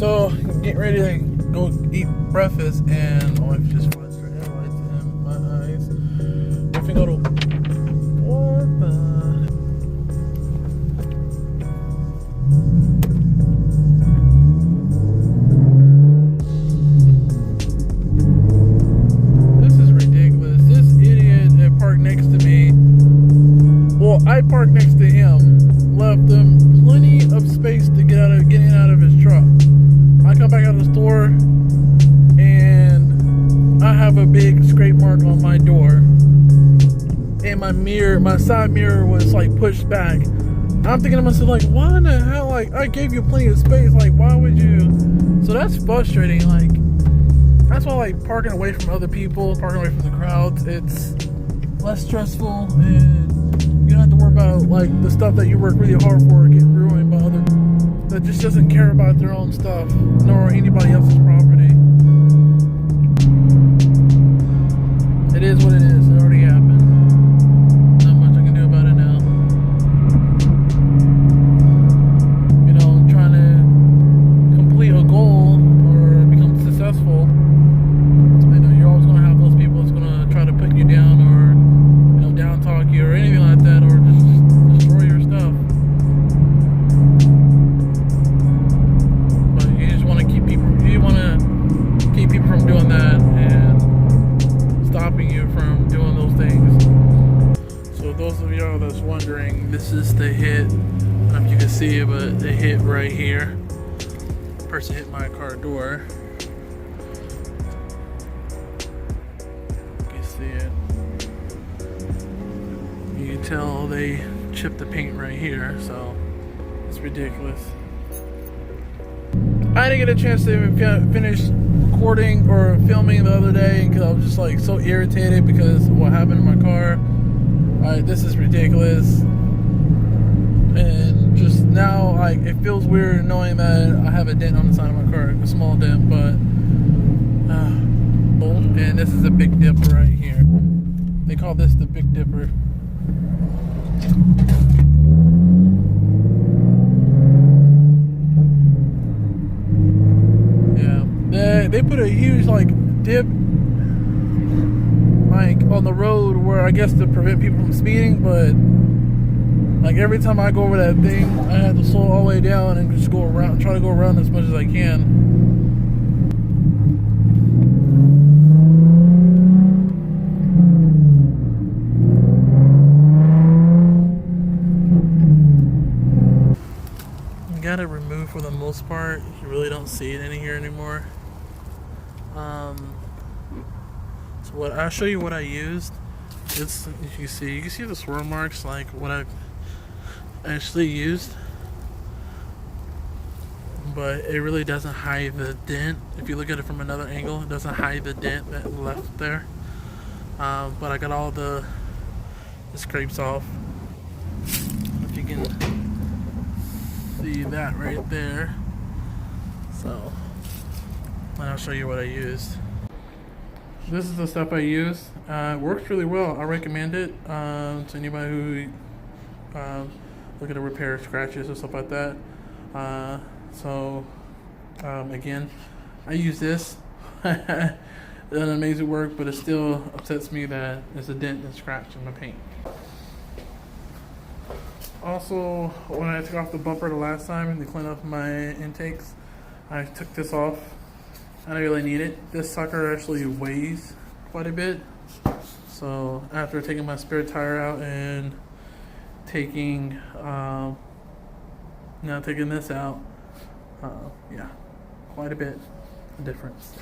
So, getting ready to go eat breakfast, and my wife just flashed her headlights in my eyes. If we go to what the? This is ridiculous. This idiot that parked next to me. Well, I parked next to him. Left him plenty of space to getting out of his truck. I come back out of the store and I have a big scrape mark on my door, and my side mirror was like pushed back. I'm thinking to myself, like, why in the hell? Like, I gave you plenty of space. Like, why would you? So that's frustrating. Like, that's why, like, parking away from other people, parking away from the crowds, it's less stressful, and you don't have to worry about like the stuff that you work really hard for getting ruined by other that just doesn't care about their own stuff nor anybody else's property. It is what it is. It already happened. Not much I can do about it now. You know, trying to complete a goal or become successful, I know you're always going to have those people that's going to try to put you down or, you know, down talk you or anything like that, or just destroy your stuff. But you just want to keep people from doing that and stopping you from doing those things. So those of y'all that's wondering, this is the hit. I don't know if you can see it, but the hit right here. Person hit my car door. You can see it. You can tell they chipped the paint right here, so it's ridiculous. I didn't get a chance to even finish recording or filming the other day because I was just like so irritated because of what happened in my car. This is ridiculous, and just now, like, it feels weird knowing that I have a dent on the side of my car, a small dent, but and this is a Big Dipper right here. They call this the Big Dipper. Yeah, they put a huge like dip like on the road where I guess to prevent people from speeding, but like every time I go over that thing, I have to slow all the way down and just go around, try to go around as much as I can. Got it removed for the most part. You really don't see it in here anymore. So what I'll show you what I used. It's, you can see the swirl marks, like what I actually used, but it really doesn't hide the dent. If you look at it from another angle, it doesn't hide the dent that left there. But I got all the scrapes off. If you can see that right there. So, and I'll show you what I used. This is the stuff I used. It works really well. I recommend it to anybody who looking to repair scratches or stuff like that. Again, I use this. Done amazing work, but it still upsets me that there's a dent and scratch in my paint. Also, when I took off the bumper the last time to clean up my intakes, I took this off. I don't really need it. This sucker actually weighs quite a bit. So after taking my spare tire out and taking taking this out, yeah, quite a bit of difference.